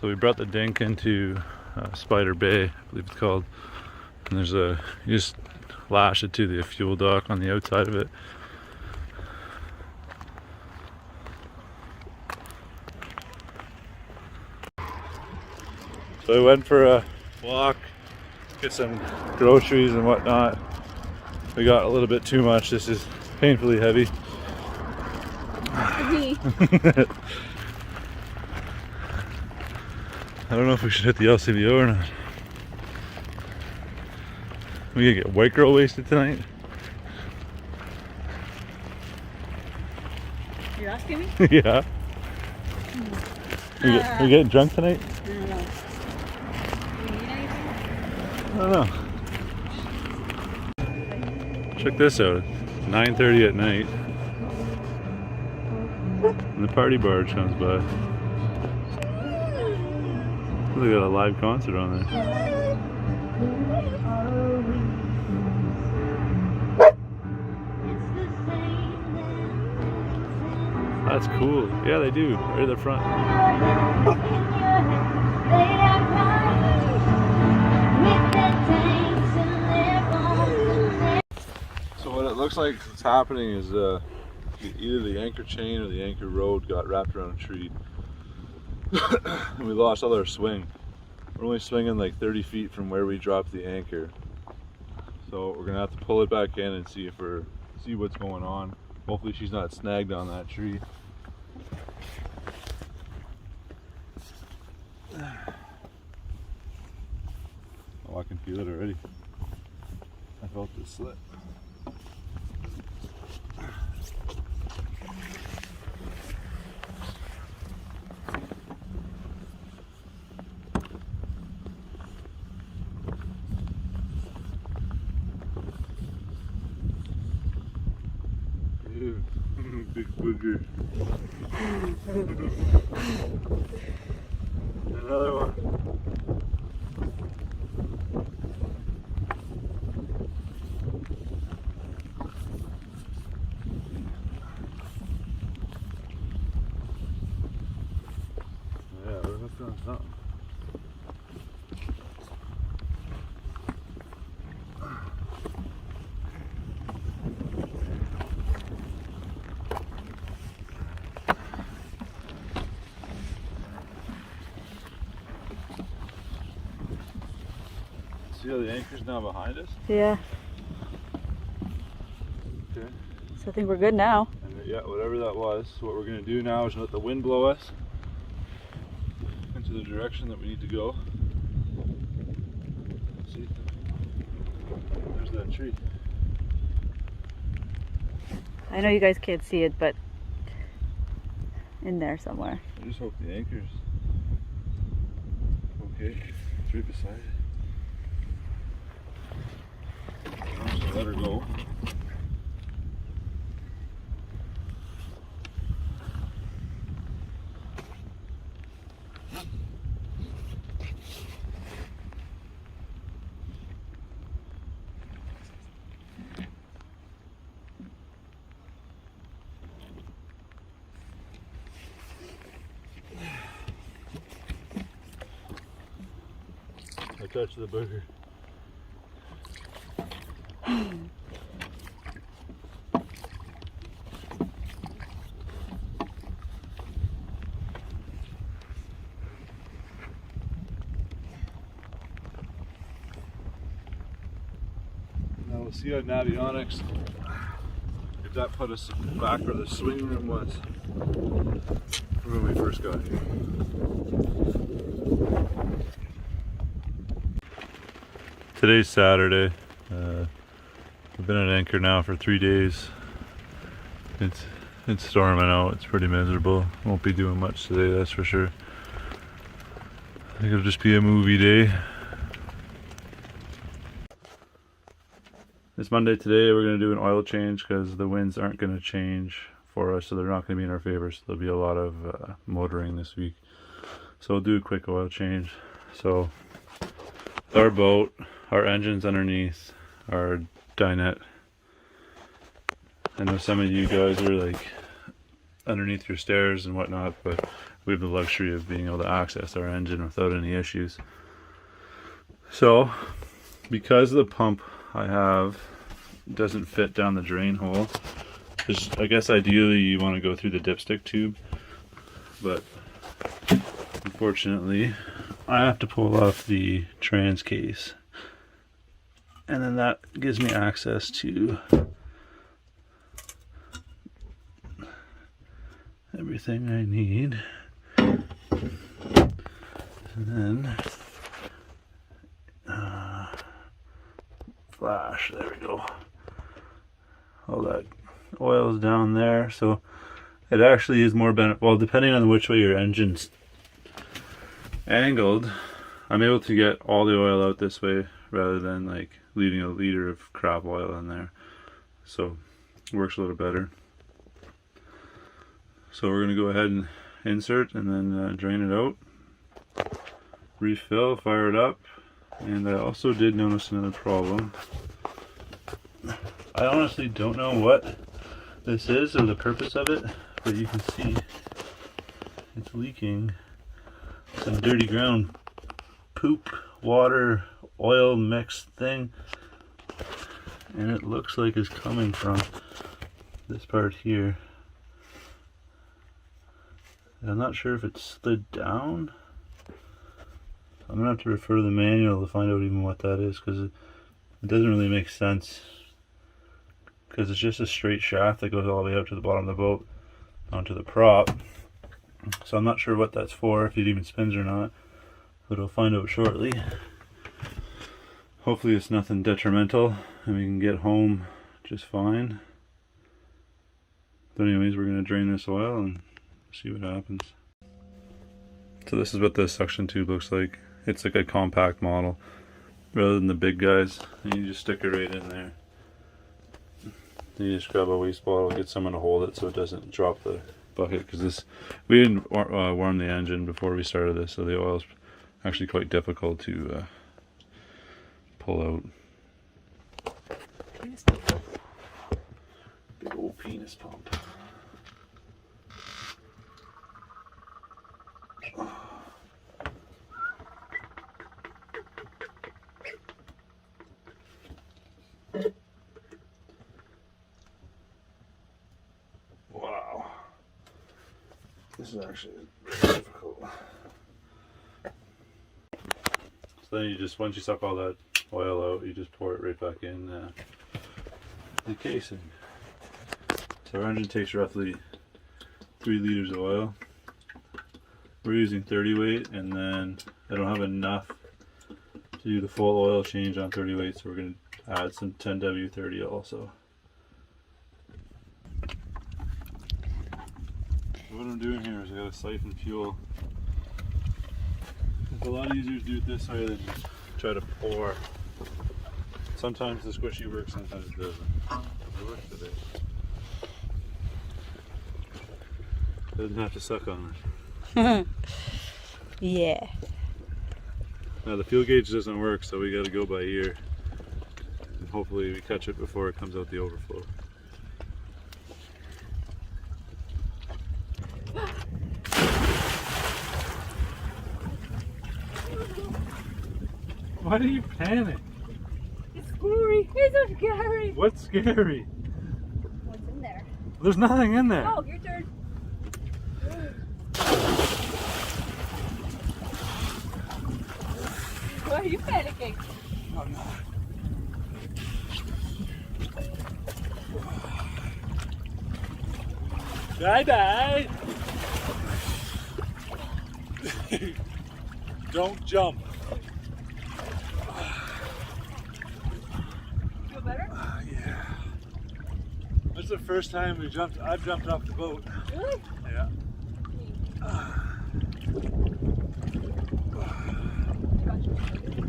So we brought the dink into Spider Bay, I believe it's called. And there's you just lash it to the fuel dock on the outside of it. So we went for a walk, get some groceries and whatnot. We got a little bit too much. This is painfully heavy. I don't know if we should hit the LCBO or not. We gonna get white girl wasted tonight? You're asking me? Yeah. We getting drunk tonight? I don't know. Do you need anything? I don't know. Check this out. 9:30 at night. And the party barge comes by. They got a live concert on there. That's cool. Yeah, they do. Right at the front. So what it looks like is happening is either the anchor chain or the anchor rod got wrapped around a tree. And we lost all our swing. We're only swinging like 30 feet from where we dropped the anchor. So we're gonna have to pull it back in and see what's going on. Hopefully she's not snagged on that tree. Oh, I can feel it already. I felt it slip. Big booger. Another one. Yeah, we're hooked on something. See how the anchor's now behind us? Yeah. Okay. So I think we're good now. And yeah, whatever that was. So what we're going to do now is let the wind blow us into the direction that we need to go. See? There's that tree. I know you guys can't see it, but in there somewhere. I just hope the anchor's okay. It's right beside it. I'll just let her go. I touched the booger. Now we'll see on Navionics if that put us back where the swing room was when we first got here. Today's Saturday. We've been at anchor now for 3 days. It's storming out. It's pretty miserable. Won't be doing much today, that's for sure. I think it'll just be a movie day. This Monday today we're going to do an oil change because the winds aren't going to change for us, so they're not going to be in our favor. So there'll be a lot of motoring this week. So we'll do a quick oil change. So our boat, our engine's underneath our dinette. I know some of you guys are like underneath your stairs and whatnot, but we have the luxury of being able to access our engine without any issues. So because the pump I have doesn't fit down the drain hole, I guess ideally you want to go through the dipstick tube, but unfortunately I have to pull off the trans case, and then that gives me access to everything I need. And then flash, there we go. All that oil is down there, so it actually is more well, depending on which way your engine's angled, I'm able to get all the oil out this way rather than like leaving a liter of crap oil in there. So it works a little better. So we're going to go ahead and insert and then drain it out, refill, fire it up. And I also did notice another problem. I honestly don't know what this is or the purpose of it, but you can see it's leaking some dirty ground poop, water, oil mixed thing, and it looks like it's coming from this part here. I'm not sure if it's slid down. I'm gonna have to refer to the manual to find out even what that is, because it doesn't really make sense, because it's just a straight shaft that goes all the way out to the bottom of the boat onto the prop. So I'm not sure what that's for, if it even spins or not, but we'll find out shortly. Hopefully it's nothing detrimental and we can get home just fine. But anyways, we're gonna drain this oil and see what happens. So this is what the suction tube looks like. It's like a compact model rather than the big guys, and you just stick it right in there. Then you just grab a waste bottle, get someone to hold it so it doesn't drop the bucket, because we didn't warm the engine before we started this, so the oil's actually quite difficult to pull out. Big old penis pump. Wow, this is actually very difficult. So then you just, once you suck all that oil out, you just pour it right back in the casing. So our engine takes roughly 3 liters of oil. We're using 30 weight, and then I don't have enough to do the full oil change on 30 weight, so we're going to add some 10W30 also. What I'm doing here is I got to siphon fuel. It's a lot easier to do it this way than try to pour. Sometimes the squishy works, sometimes it doesn't. It works today. Doesn't have to suck on it. Yeah. Now the fuel gauge doesn't work, so we got to go by ear. And hopefully we catch it before it comes out the overflow. Why do you panic? It's scary. It's so scary. What's scary? What's in there? There's nothing in there. Oh, your turn. Why are you panicking? I'm not. Bye bye. Don't jump. Feel better? Yeah. That's the first time I've jumped off the boat. Really? Yeah.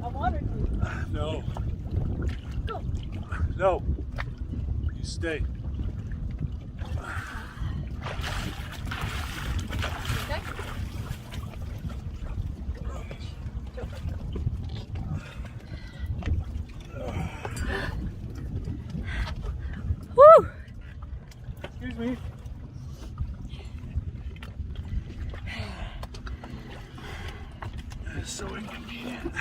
I wanted to. No. Go. No. You stay. Okay. Woo! Excuse me. It's so inconvenient.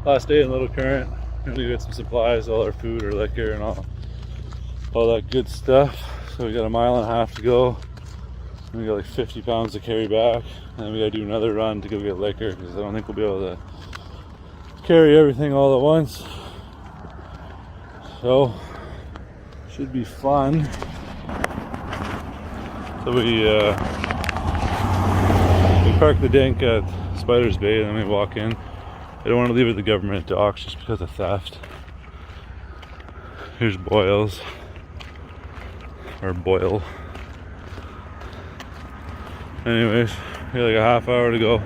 Last day in Little Current. We're gonna get some supplies, all our food, our liquor, and all that good stuff. So we got a mile and a half to go. And we got like 50 pounds to carry back. And then we gotta do another run to go get liquor because I don't think we'll be able to carry everything all at once. So should be fun. So we park the dink at Spider's Bay and then we walk in. I don't want to leave it at the government docks just because of theft. Here's Boyle's, or Boyle. Anyways, we got like a half hour to go.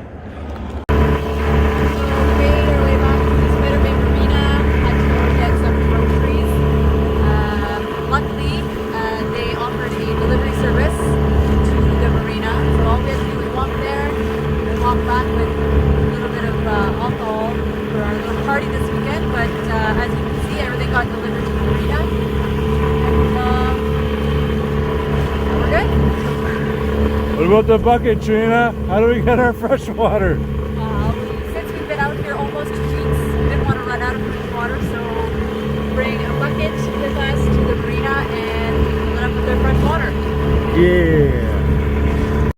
What about the bucket, Trina? How do we get our fresh water? Since we've been out here almost 2 weeks, we didn't want to run out of fresh water, so we bring a bucket with us to the marina and we fill it up with our fresh water. Yeah.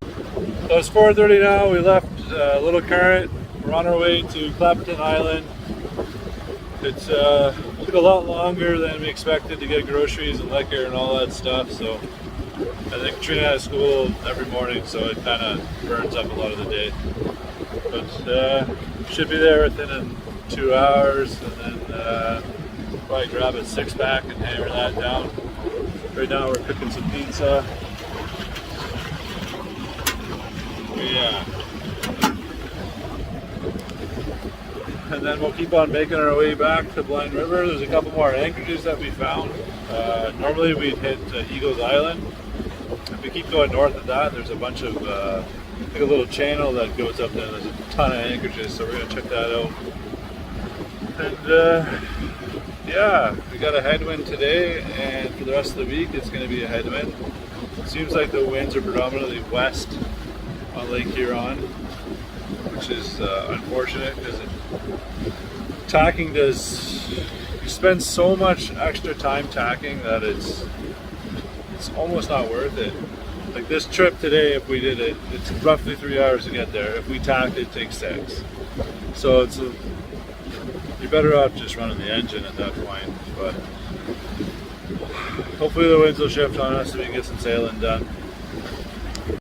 So it's 4:30 now. We left Little Current. We're on our way to Clapperton Island. It took a lot longer than we expected to get groceries and liquor and all that stuff. So I think Trina has school every morning, so it kind of burns up a lot of the day. But should be there within 2 hours, and then probably grab a 6-pack and hammer that down. Right now we're cooking some pizza. Yeah. And then we'll keep on making our way back to Blind River. There's a couple more anchorages that we found. Normally we'd hit Eagles Island. If we keep going north of that, there's a bunch of, like a little channel that goes up there. There's a ton of anchorages, so we're going to check that out. And yeah, we got a headwind today, and for the rest of the week it's going to be a headwind. It seems like the winds are predominantly west on Lake Huron, which is unfortunate because tacking does, you spend so much extra time tacking that it's almost not worth it. Like this trip today, if we did it, it's roughly 3 hours to get there. If we tacked, it takes 6. So it's you're better off just running the engine at that point. But hopefully the winds will shift on us so we can get some sailing done.